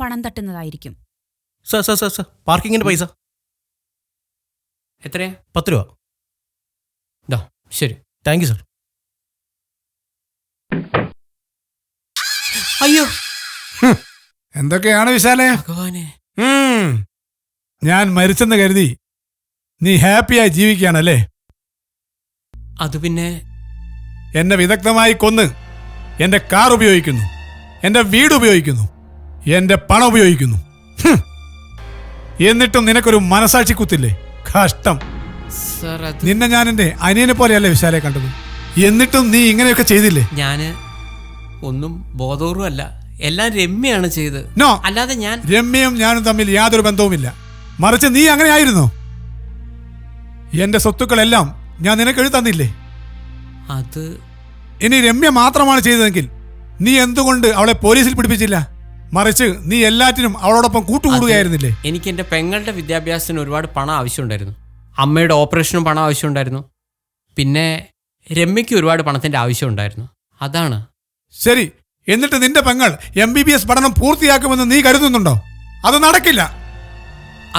പണം തട്ടുന്നതായിരിക്കും. Sir sir sir sir പാർക്കിങ്ങിന്റെ പൈസ എത്രയാ? 10 രൂപ. ദാ ശരി. Thank you sir. അയ്യോ എന്തൊക്കെയാണ് വിശാലേ? ഭഗവാനെ, ഞാൻ മരിച്ചെന്ന് കരുതി നീ ഹാപ്പിയായി ജീവിക്കുകയാണല്ലേ? അത് പിന്നെ എന്നെ വിദഗ്ധമായി കൊന്ന് എന്റെ കാർ ഉപയോഗിക്കുന്നു, എന്റെ വീട് ഉപയോഗിക്കുന്നു, എന്റെ പണം ഉപയോഗിക്കുന്നു. എന്നിട്ടും നിനക്കൊരു മനസാക്ഷി കുത്തില്ലേ? കഷ്ടം. സാർ അത് നിന്നെ ഞാൻ എന്റെ അനിയനെ പോലെയല്ലേ വിശാലെ കണ്ടത്? എന്നിട്ടും നീ ഇങ്ങനെയൊക്കെ ചെയ്തില്ലേ? ഞാന് ഒന്നും ബോധപൂർവമല്ല, എല്ലാം രമ്യാണ് ചെയ്തത്. നോ, അല്ലാതെ ഞാൻ രമ്യയും ഞാനും തമ്മിൽ യാതൊരു ബന്ധവുമില്ല. മറിച്ച് നീ അങ്ങനെ ആയിരുന്നു. എന്റെ സ്വത്തുക്കളെല്ലാം ഞാൻ നിനക്ക് എഴുതി തന്നില്ലേ? അത് ഇനി രമ്യ മാത്രമാണ് ചെയ്തതെങ്കിൽ നീ എന്തുകൊണ്ട് അവളെ പോലീസിൽ പിടിപ്പിച്ചില്ല? മറിച്ച് നീ എല്ലാറ്റിനും അവളോടൊപ്പം കൂട്ടുകൂടുകയായിരുന്നില്ലേ? എനിക്ക് എൻ്റെ പെങ്ങളുടെ വിദ്യാഭ്യാസത്തിന് ഒരുപാട് പണം ആവശ്യമുണ്ടായിരുന്നു. അമ്മയുടെ ഓപ്പറേഷനും പണം ആവശ്യമുണ്ടായിരുന്നു. പിന്നെ രമ്യയ്ക്ക് ഒരുപാട് പണത്തിൻ്റെ ആവശ്യമുണ്ടായിരുന്നു. അതാണ്. ശരി, എന്നിട്ട് നിന്റെ പെങ്ങൾ MBBS പഠനം പൂർത്തിയാക്കുമെന്ന് നീ കരുതുന്നുണ്ടോ? അത് നടക്കില്ല.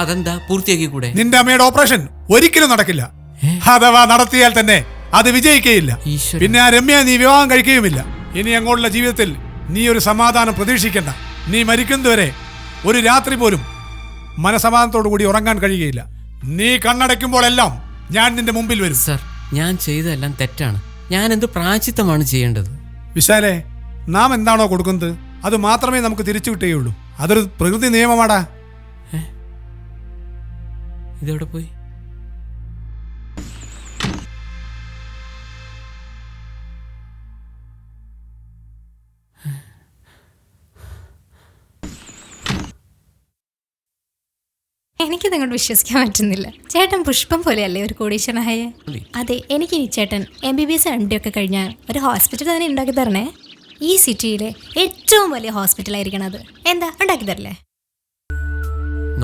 അതെന്താ പൂർത്തിയാക്കി കൂടെ? നിന്റെ അമ്മയുടെ ഓപ്പറേഷൻ ഒരിക്കലും നടക്കില്ല. അഥവാ നടത്തിയാൽ തന്നെ അത് വിജയിക്കുകയില്ല. പിന്നെ ആ രമ്യ നീ വിവാഹം കഴിക്കുകയുമില്ല. ഇനി അങ്ങോട്ടുള്ള ജീവിതത്തിൽ നീ ഒരു സമാധാനം പ്രതീക്ഷിക്കണ്ട. നീ മരിക്കുന്നതുവരെ ഒരു രാത്രി പോലും മനസമാധാനത്തോടു കൂടി ഉറങ്ങാൻ കഴിയുകയില്ല. നീ കണ്ണടയ്ക്കുമ്പോഴെല്ലാം ഞാൻ നിന്റെ മുമ്പിൽ വരും. സർ, ഞാൻ ചെയ്തതെല്ലാം തെറ്റാണ്. ഞാൻ എന്ത് പ്രായശ്ചിത്തമാണ് ചെയ്യേണ്ടത്? വിശാലെ, നാം എന്താണോ കൊടുക്കുന്നത് അത് മാത്രമേ നമുക്ക് തിരിച്ചു കിട്ടുകയുള്ളൂ. അതൊരു പ്രകൃതി നിയമമാടാ. ഇതെവിടെ പോയി? എനിക്കിതങ്ങോട്ട് വിശ്വസിക്കാൻ പറ്റുന്നില്ല. ചേട്ടൻ പുഷ്പം പോലെയല്ലേ ഒരു കോടീശ്വരനായ? അതെ, എനിക്ക് ഈ ചേട്ടൻ MBBS ഒക്കെ കഴിഞ്ഞാൽ ഒരു ഹോസ്പിറ്റൽ തന്നെ ഉണ്ടാക്കി തരണേ. ഈ സിറ്റിയിലെ ഏറ്റവും വലിയ ഹോസ്പിറ്റലായിരിക്കണം അത്. എന്താ, ഉണ്ടാക്കി തരില്ലേ?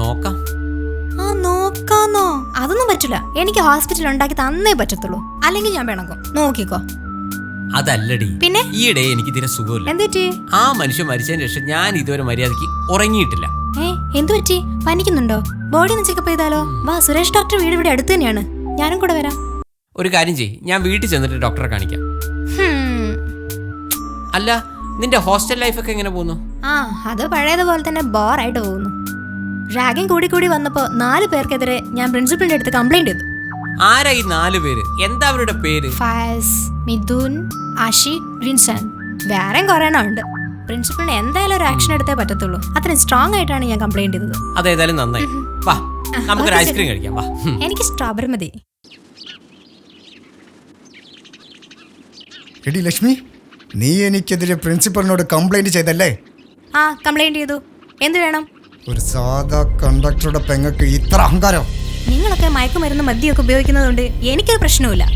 നോക്കാം. ആ, നോക്കാന്നോ? അതൊന്നും പറ്റില്ല. എനിക്ക് ഹോസ്പിറ്റൽ ഉണ്ടാക്കി തന്നേ പറ്റത്തുള്ളൂ. അല്ലെങ്കിൽ ഞാൻ പിണക്കും. നോക്കിക്കോ. അതല്ലടി, പിന്നെ ഈയിടെ എനിക്ക് തീരെ സുഖമില്ല. എന്തുപറ്റി? ആ മനുഷ്യൻ മരിച്ചതിന് ശേഷം ഞാൻ ഇതുവരെ മര്യാദയ്ക്ക് ഉറങ്ങിയിട്ടില്ല. എന്തു പറ്റി? പനിക്കുന്നുണ്ടോ? ബോഡി ഒന്ന് ചെക്കപ്പ് ചെയ്താലോ? വാ, സുരേഷ് ഡോക്ടർ വീട് ഇവിടെ അടുത്ത് തന്നെയാണ്. ഞാനും കൂടെ വരാം. ഒരു കാര്യം ചെയ്യ്, ഞാൻ വീട്ടിൽ ചെന്നിട്ട് ഡോക്ടറെ കാണിക്കാം. അല്ല, നിന്റെ ഹോസ്റ്റൽ ലൈഫൊക്കെ എങ്ങനെ പോകുന്നു? ആ, അത് പഴയതുപോലെ തന്നെ ബോറായിട്ട് പോകുന്നു. റാഗിങ് കൂടി കൂടി വന്നപ്പോ 4 പേർക്കെതിരെ ഞാൻ പ്രിൻസിപ്പലിന്റെ അടുത്ത് കംപ്ലൈന്റ് ചെയ്തു. ആരാ ഈ 4 പേര്? എന്താ അവരുടെ പേര്? ഫയസ്, മിഥുൻ, ആഷിഖ്, റിൻസാൻ, വേറെയും കുറെ എണ്ണം ഉണ്ട്. പ്രിൻസിപ്പലിന് എന്തായാലും ഒരു ആക്ഷൻ എടുത്തേ പറ്റത്തുള്ളൂ. അത്രയും സ്ട്രോങ് ആയിട്ടാണ് ഞാൻ കംപ്ലൈന്റ് ചെയ്തത്. അതേതായാലും നന്നായി. വാ, നമുക്കൊരു ഐസ്ക്രീം കഴിക്കാം. വാ. എനിക്ക് സ്ട്രോബെറി മതി. എടി ലക്ഷ്മി, നീ എനിക്കെതിരെ പ്രിൻസിപ്പലിനോട് കംപ്ലൈന്റ് ചെയ്തല്ലേ? ആ, കംപ്ലൈന്റ് ചെയ്തു. എന്ത് വേണം? ഒരു സാധാ കണ്ടക്ടറുടെ പെങ്ങൾക്ക് ഇത്ര അഹങ്കാരം? നിങ്ങളൊക്കെ മയക്കുമരുന്ന് മദ്യമൊക്കെ ഉപയോഗിക്കുന്നതുകൊണ്ട് എനിക്കൊരു പ്രശ്നവുമില്ല.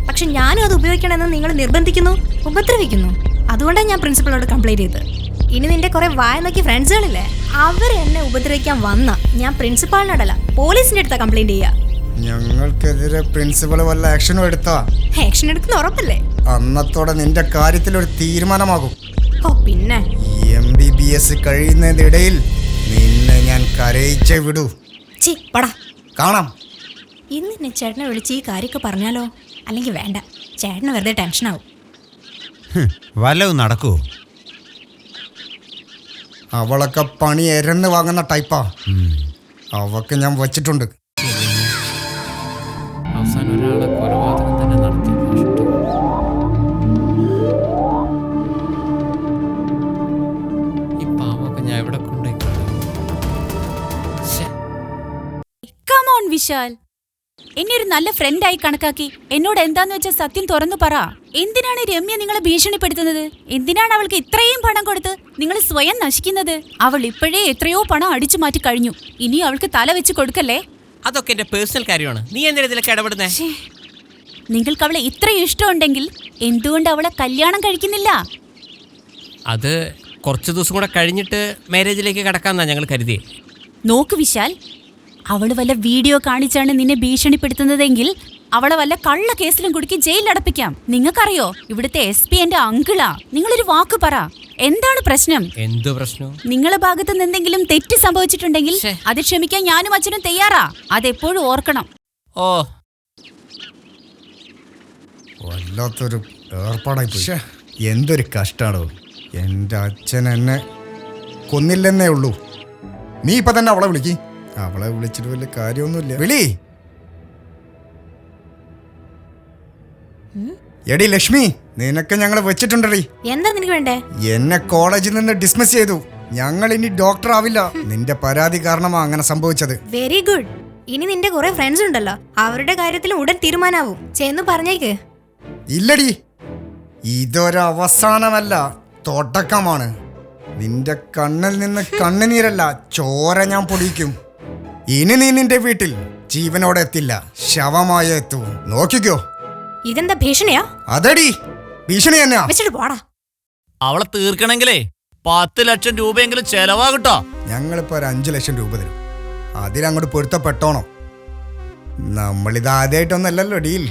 പക്ഷെ ഞാനും അത് ഉപയോഗിക്കണമെന്ന് നിങ്ങൾ നിർബന്ധിക്കുന്നു, ഉപദ്രവിക്കുന്നു. അതുകൊണ്ടാണ് ഞാൻ പ്രിൻസിപ്പളിനോട് കംപ്ലൈന്റ് ചെയ്തത്. ഇനി നിന്റെ കുറെ വായ നോക്കി ഫ്രണ്ട്സുകളില്ലേ, അവർ എന്നെ ഉപദ്രവിക്കാൻ വന്ന ഞാൻ പ്രിൻസിപ്പാളിനോടല്ല പോലീസിന്റെ അടുത്താ കംപ്ലൈന്റ് ചെയ്യുക. ഞങ്ങൾക്കെതിരെ പ്രിൻസിപ്പൾ വല്ല ആക്ഷനും എടുത്താ? ആക്ഷൻ എടുക്കുന്ന ഉറപ്പല്ലേ? അന്നത്തോടെ നിന്റെ കാര്യത്തിൽ ഒരു തീരുമാനമാകും. ഓ പിന്നെ, MBBS കഴിയുന്നതിനിടയിൽ നിന്നെ ഞാൻ കരയിച്ചേ വിടൂ. പടാ കാണാം. ഇന്ന് എന്നെ ചേട്ടനെ വിളിച്ച് ഈ കാര്യമൊക്കെ പറഞ്ഞാലോ? അല്ലെങ്കിൽ വേണ്ട, ചേട്ടന് വെറുതെ ടെൻഷനാവും. വല്ലതും നടക്കുവോ? അവളൊക്കെ പണി എരന്ന് വാങ്ങുന്ന ടൈപ്പാ. അവക്ക് ഞാൻ വച്ചിട്ടുണ്ട്. അവസാനം ഒരാളെ കൊലപാതകം തന്നെ നടത്തി. ഈ പാവമൊക്കെ ഞാൻ എവിടെ കൊണ്ടുപോയി? കം ഓൺ വിശാൽ, എന്നെ ഒരു നല്ല ഫ്രണ്ടായി കണക്കാക്കി എന്നോട് എന്താന്ന് വെച്ചാൽ സത്യം തുറന്നു പറ. എന്തിനാണ് രമ്യ നിങ്ങളെ ഭീഷണിപ്പെടുത്തുന്നത്? എന്തിനാണ് അവൾക്ക് ഇത്രയും പണം കൊടുത്ത് നിങ്ങൾ സ്വയം നശിക്കുന്നത്? അവൾ ഇപ്പോഴേ എത്രയോ പണം അടിച്ചു മാറ്റി കഴിഞ്ഞു. ഇനി അവൾക്ക് തല വെച്ച് കൊടുക്കല്ലേ? അതൊക്കെ എന്റെ പേഴ്സണൽ കാര്യമാണ്. നീ എന്തിനാ ഇതിലൊക്കെ ഇടപെടുന്നേ? നിങ്ങൾക്ക് അവളെ ഇത്രയും ഇഷ്ടമുണ്ടെങ്കിൽ എന്തുകൊണ്ട് അവളെ കല്യാണം കഴിക്കുന്നില്ല? അത് കുറച്ച് ദിവസം കൂടെ കഴിഞ്ഞിട്ട് മാരേജിലേക്ക് കടക്കാമെന്നാണ് ഞങ്ങൾ കരുതിയേ. നോക്ക് വിശാൽ, അവള് വല്ല വീഡിയോ കാണിച്ചാണ് നിന്നെ ഭീഷണിപ്പെടുത്തുന്നതെങ്കിൽ അവളെ വല്ല കള്ള കേസിലും കുടുക്കി ജയിലിലടപ്പിക്കാം. നിങ്ങൾക്കറിയോ, ഇവിടുത്തെ SP എന്റെ അങ്കിളാ. നിങ്ങളൊരു വാക്ക് പറ, എന്താണ് പ്രശ്നം? എന്തു പ്രശ്നം? നിങ്ങളെ ഭാഗത്ത് നിന്ന് എന്തെങ്കിലും തെറ്റ് സംഭവിച്ചിട്ടുണ്ടെങ്കിൽ അത് ക്ഷമിക്കാൻ ഞാനും അച്ഛനും തയ്യാറാ. അതെപ്പോഴും ഓർക്കണം. ഓ, വല്ലാത്തൊരു ഏർപ്പാടായി പോയി. എന്തൊരു കഷ്ടാണോ. എൻ്റെ അച്ഛൻ എന്നെ കൊന്നില്ലെന്നേ ഉള്ളൂ. നീ ഇപ്പൊ തന്നെ അവളെ വിളിക്ക്. അവളെ വിളിച്ചിട്ട് വലിയ കാര്യമൊന്നുമില്ല. വിളി. എടി ലക്ഷ്മി, നിനക്ക് ഞങ്ങൾ വെച്ചിട്ടുണ്ടടി. എന്താ നിനക്ക് വേണ്ടേ? എന്നെ കോളേജിൽ നിന്ന് ഡിസ്മിസ് ചെയ്തു. ഞങ്ങൾ ഇനി ഡോക്ടർ ആവില്ല. നിന്റെ പരാതി കാരണമാ അങ്ങനെ സംഭവിച്ചത്. Very good. ഇനി നിന്റെ കുറെ ഫ്രണ്ട്സ് ഉണ്ടല്ലോ, അവരുടെ കാര്യത്തിൽ ഉടൻ തീരുമാനാവും. ചെന്ന് പറഞ്ഞേക്ക്. ഇല്ലടി, ഇതൊരവസാനമല്ല, തുടക്കമാണ്. നിന്റെ കണ്ണിൽ നിന്ന് കണ്ണുനീരല്ല, ചോര ഞാൻ പൊടിക്കും. ഇനി നീ നിന്റെ വീട്ടിൽ ജീവനോടെ എത്തില്ല, ശവമായി എത്തൂ. നോക്കിക്കോ. ഇതെന്താ ഭീഷണിയാ? അതടി ഭീഷണി തന്നെയാ. വെച്ചിട്ട് പോടാ. അവളെ തീർക്കണെങ്കിലേ 10 ലക്ഷം രൂപയെങ്കിലും ചെലവാകട്ടോ. ഞങ്ങളിപ്പോ ഒരു 5 ലക്ഷം രൂപ തരും. അതിലങ്ങോട്ട് പൊരുത്തപ്പെട്ടോണം. നമ്മളിത് ആദ്യമായിട്ടൊന്നല്ലല്ലോ ഡീൽ.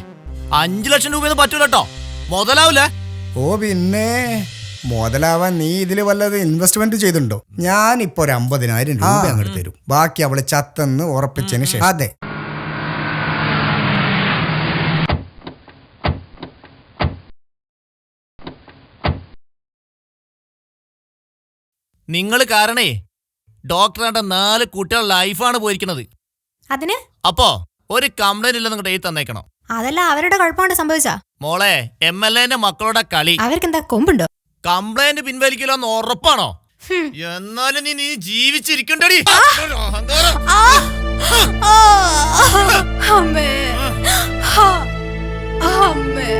5 ലക്ഷം രൂപയൊന്നും പറ്റൂലട്ടോ, മുതലാവൂലേ? ഓ പിന്നെ മുതലാവാൻ നീ ഇതിൽ വല്ലത് ഇൻവെസ്റ്റ്മെന്റ് ചെയ്തിട്ടുണ്ടോ? ഞാനിപ്പോ ഒരു 50,000 രൂപ അങ്ങോട്ട് തരും. ബാക്കി അവള് ചത്തെന്ന് ഉറപ്പിച്ചതിന് ശേഷം. അതെ, നിങ്ങൾ കാരണേ ഡോക്ടറുടെ 4 കുട്ടികളുടെ ലൈഫാണ് പോയിരിക്കുന്നത്. അതിന് അപ്പോ ഒരു കംപ്ലൈന്റ് ഇല്ലെന്ന് നിങ്ങളുടെ എഴുതി തന്നേക്കണം. അതല്ല അവരുടെ കുഴപ്പമാണ് സംഭവിച്ചാ. മോളെ, MLA മക്കളുടെ കളി. അവർക്കെന്താ കൊമ്പുണ്ടോ? കംപ്ലൈന്റ് പിൻവലിക്കില്ലെന്ന് ഉറപ്പാണോ? എന്നാലും നീ ജീവിച്ചിരിക്കണ്ടടി. അമ്മേ, അമ്മേ,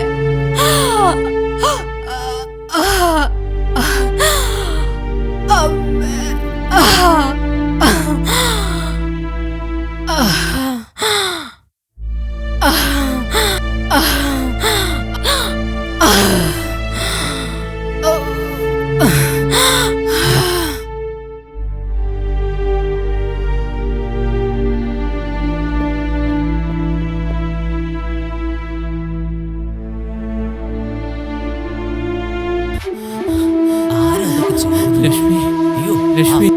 ലക്ഷ്മി, അയ്യോ ലക്ഷ്മി.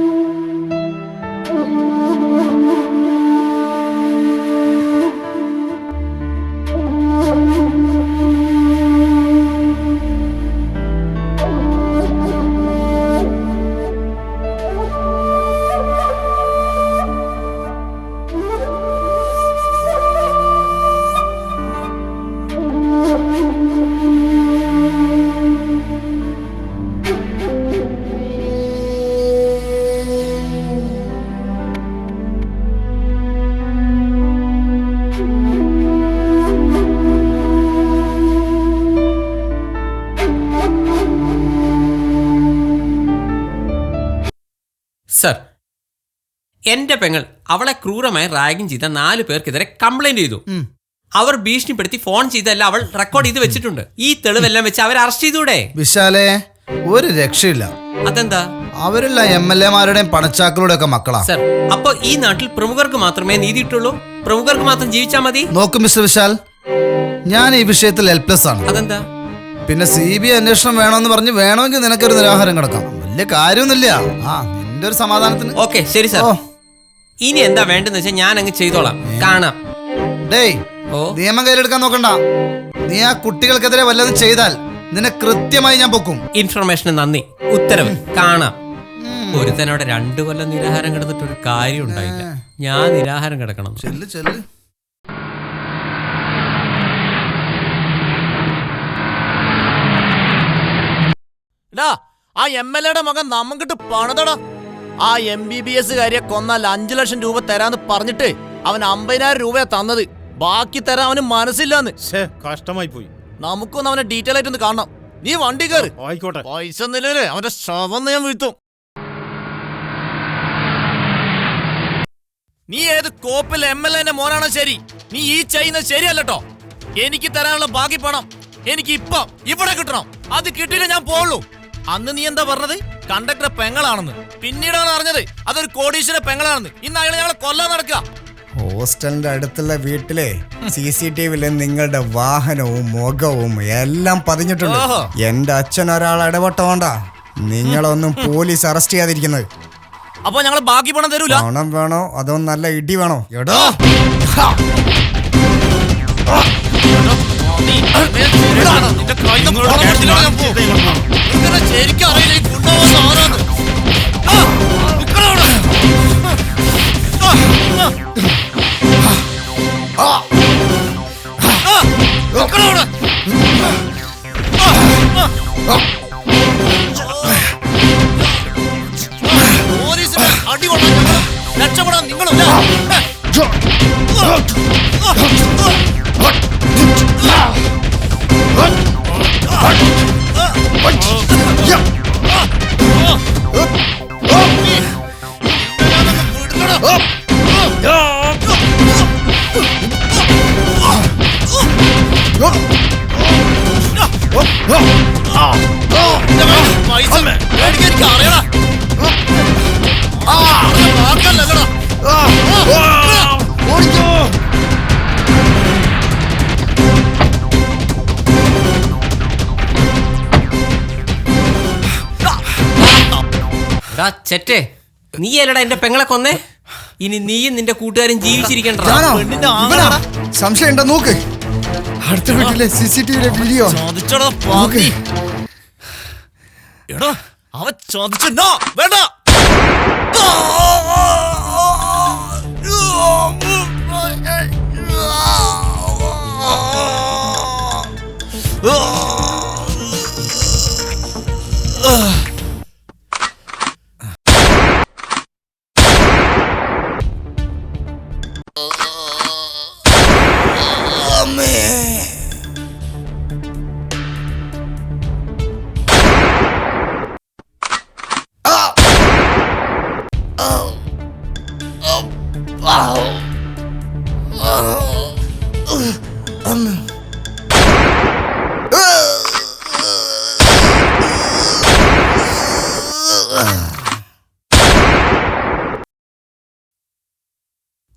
സർ, എന്റെ പെങ്ങൾ അവളെ ക്രൂരമായി റാഗിങ് ചെയ്ത 4 പേർക്കെതിരെ കംപ്ലൈന്റ് ചെയ്തു. അവർ ഭീഷണിപ്പെടുത്തി ഫോൺ ചെയ്തല്ല അവൾ റെക്കോർഡ് ചെയ്ത് വെച്ചിട്ടുണ്ട്. ഈ തെളിവെല്ലാം വെച്ച് അവരെ അറസ്റ്റ് ചെയ്തൂടെ? വിശാലേ, ഒരു രക്ഷയില്ല. അതെന്താ? അവരെല്ലാം MLA-മാരുടെയും പണച്ചാക്കളുടെ ഒക്കെ മക്കളാ. സർ, അപ്പൊ ഈ നാട്ടിൽ പ്രമുഖർക്ക് മാത്രമേ നീതി കിട്ടുള്ളൂ? പ്രമുഖർക്ക് മാത്രം ജീവിച്ചാ മതി? നോക്കൂ മിസ്റ്റർ വിശാൽ, ഞാൻ ഈ വിഷയത്തിൽ ഹെൽപ്ലെസ് ആണ്. അതെന്താ? പിന്നെ CBI അന്വേഷണം വേണമെന്ന് പറഞ്ഞ് വേണമെങ്കിൽ നിനക്കൊരു നിരാഹാരം കിടക്കാം. വലിയ കാര്യമൊന്നുമില്ല. നിന്റെ ഒരു സമാധാനത്തിന്. ഓക്കെ, ശരി സാർ. ഇനി എന്താ വേണ്ടെന്ന് വെച്ചാൽ ഞാൻ അങ്ങ് ചെയ്തോളാം. കാണാം. ഡേയ്, നിയമം കയ്യിലെടുക്കാൻ നോക്കണ്ട. നീ ആ കുട്ടികൾക്കെതിരെ വല്ലതും ചെയ്താൽ നിന്നെ കൃത്യമായി ഞാൻ പൊക്കും. ഇൻഫർമേഷന് നന്ദി. ഉത്തരവ്. കാണാം. ഒരുത്തനോടെ 2 കൊല്ലം നിരാഹാരം കിടന്നിട്ട് ഒരു കാര്യം ഉണ്ടായില്ല. ഞാൻ നിരാഹാരം കിടക്കണം. ചെല്ല് ചെല്ല്. ആ MLA മകൻ നമ്മക്കിട്ട് പണിതടാ. ആ MBBS കാരിയെ കൊന്നാൽ 5 ലക്ഷം രൂപ തരാന്ന് പറഞ്ഞിട്ട് അവൻ 50,000 രൂപയാ തന്നത്. ബാക്കി തരാൻ അവന് മനസ്സില്ലാന്ന്. കഷ്ടമായി പോയി. നമുക്കൊന്ന് അവനെ ഡീറ്റെയിൽ ആയിട്ട് ഒന്ന് കാണണം. നീ വണ്ടി കയറി. ആയിക്കോട്ടെ. പൈസ നിലയില് അവന്റെ ശവം ഞാൻ വീഴ്ത്തും. നീ ഏത് കോപ്പിൽ MLA മോനാണോ ശരി, നീ ഈ ചെയ്യുന്നത് ശരിയല്ലോ. എനിക്ക് തരാനുള്ള ബാക്കി പണം എനിക്ക് ഇപ്പം ഇവിടെ കിട്ടണം. അത് കിട്ടിയില്ല ഞാൻ പോവുള്ളൂ. അന്ന് നീ എന്താ പറഞ്ഞത്? കണ്ടക്ടറെ പെങ്ങളാണെന്ന്. പിന്നീടാണ് അറിഞ്ഞത് അതൊരു കോടീശ്വര പെങ്ങളാണെന്ന്. ഇന്ന് അയാൾ ഞങ്ങളെ കൊല്ലാൻ നടക്കുക. ഹോസ്റ്റലിന്റെ അടുത്തുള്ള വീട്ടിലെ CCTVയിൽ നിങ്ങളുടെ വാഹനവും മുഖവും എല്ലാം പതിഞ്ഞിട്ടുണ്ട്. ഓഹോ. എന്റെ അച്ഛൻ ഒരാൾ ഇടപെട്ടോണ്ടാ നിങ്ങളൊന്നും പോലീസ് അറസ്റ്റ് ചെയ്യാതിരിക്കുന്നത്. അപ്പൊ ഞങ്ങൾ ബാക്കി പണം തരൂല. പണം വേണോ അതോ നല്ല ഇടി വേണോ? എടോ ശരിക്കും അറിയില്ല ഈ കൊണ്ടുപോകുന്ന ആരാന്ന്. നിക്കണവിടെ. നിക്കണവിടെ. പോലീസിന് അടി കൊള്ളാൻ ഞങ്ങൾ രക്ഷപ്പെടാൻ നിങ്ങളില്ല. പൈസ മേടിക്കാൻ എനിക്ക് അറിയണ. വാക്കല്ലടാ. ചെറ്റേ, നീ അല്ലടാ എന്റെ പെങ്ങളെ കൊന്നേ. ഇനി നീയും നിന്റെ കൂട്ടുകാരും ജീവിച്ചിരിക്കണ്ട. പെണ്ണിന്റെ ആങ്ങളാടാ. സംശയം ഉണ്ടോ നോക്ക്. അടുത്ത വീട്ടിലെ CCTVയിലെ വീഡിയോ. ചോദിച്ചോടാ പാതി. എടാ അവ ചോദിച്ചോ വേണ്ട.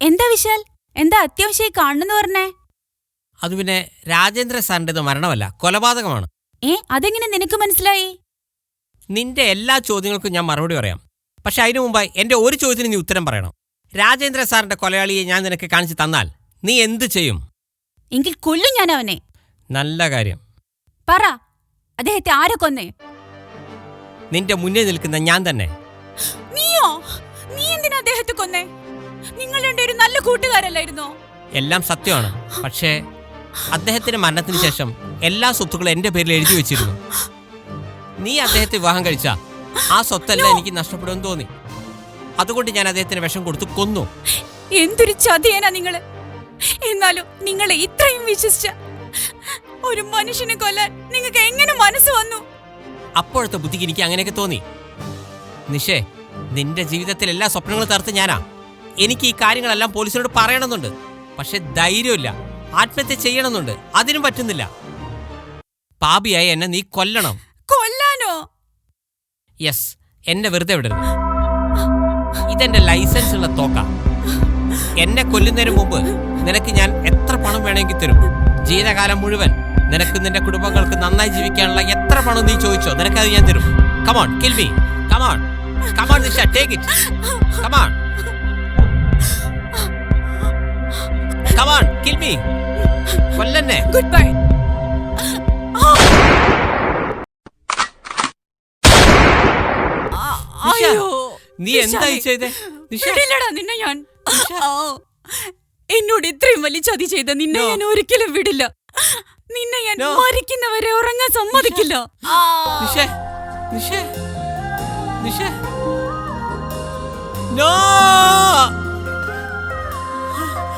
എന്താ വിശാൽ, എന്താ അത്യാവശ്യമായി കാണുന്നു പറഞ്ഞേ? അത് പിന്നെ രാജേന്ദ്ര സാറിൻ്റെത് മരണമല്ല, കൊലപാതകമാണ്. അതെങ്ങനെ നിനക്ക് മനസ്സിലായി? നിന്റെ എല്ലാ ചോദ്യങ്ങൾക്കും ഞാൻ മറുപടി പറയാം. പക്ഷെ അതിനു മുമ്പായി എന്റെ ഒരു ചോദ്യത്തിന് നീ ഉത്തരം പറയണം. രാജേന്ദ്ര സാറിന്റെ കൊലയാളിയെ ഞാൻ നിനക്ക് കാണിച്ചു തന്നാൽ നീ എന്ത് ചെയ്യും? എങ്കിൽ കൊല്ലും ഞാൻ അവനെ. നല്ല കാര്യം. പറ, അദ്ദേഹത്തെ ആരെ കൊന്നേ? നിന്റെ മുന്നിൽ നിൽക്കുന്ന ഞാൻ തന്നെ. നീയോ? നീ എന്തിനാ അദ്ദേഹത്തെ കൊന്നേ? നിങ്ങൾ രണ്ടുപേരും നല്ല കൂട്ടുകാരല്ലായിരുന്നോ? എല്ലാം സത്യമാണ്. പക്ഷേ അദ്ദേഹത്തിന്റെ മരണത്തിന് ശേഷം എല്ലാ സ്വത്തുക്കളും എന്റെ പേരിൽ എഴുതി വെച്ചിരുന്നു. നീ അദ്ദേഹത്തെ വിവാഹം കഴിച്ച ആ സ്വത്തെല്ലാം എനിക്ക് നഷ്ടപ്പെടുമെന്ന് തോന്നി. അതുകൊണ്ട് ഞാൻ അദ്ദേഹത്തിന് വിഷം കൊടുത്ത് കൊന്നു. എന്തൊരു ചതിയനാ നിങ്ങള്! എന്നാലും നിങ്ങളെ ഇത്രയും വിശ്വസിച്ച ഒരു മനുഷ്യനെ കൊല്ലാൻ നിങ്ങൾക്ക് എങ്ങനെ മനസ്സ് വന്നു? അപ്പോഴത്തെ ബുദ്ധിക്ക് എനിക്ക് അങ്ങനെയൊക്കെ തോന്നി. നിഷേ, നിന്റെ ജീവിതത്തിൽ എല്ലാ സ്വപ്നങ്ങളും തകർത്ത് ഞാനാ. എനിക്ക് ഈ കാര്യങ്ങളെല്ലാം പോലീസിനോട് പറയണമെന്നുണ്ട്. പക്ഷെ ധൈര്യമില്ല. ആത്മഹത്യ ചെയ്യണമെന്നുണ്ട്. അതിനും പറ്റുന്നില്ല. പാപിയായി എന്നെ നീ കൊല്ലണം. കൊല്ലാനോ? യെസ്, എന്നെ വെറുതെ വിടരുത്. ഇതെന്റെ ലൈസൻസ് ഉള്ള തോക്ക. എന്നെ കൊല്ലുന്നതിന് മുമ്പ് നിനക്ക് ഞാൻ എത്ര പണം വേണമെങ്കിൽ തരും. ജീവിതകാലം മുഴുവൻ നിനക്ക് നിന്റെ കുടുംബങ്ങൾക്ക് നന്നായി ജീവിക്കാനുള്ള എത്ര പണം നീ ചോദിച്ചോ, നിനക്കത് ഞാൻ തരും. Come on, kill me. Come on, come on Nisha, take it. Come on, come on, kill me. കൊല്ലന്നെ. Goodbye. നീ എന്തായി ചെയ്തേ? വിടില്ലടാ നിന്നെ ഞാൻ. എന്നോട് ഇത്രയും വലിയ ചതി ചെയ്ത നിന്നെ ഞാൻ ഒരിക്കലും വിടില്ല. നിന്നെ ഞാൻ മരിക്കുന്നവരെ ഉറങ്ങാൻ സമ്മതിക്കില്ല. നിഷേ, നിഷേ, നിഷേ. നോ.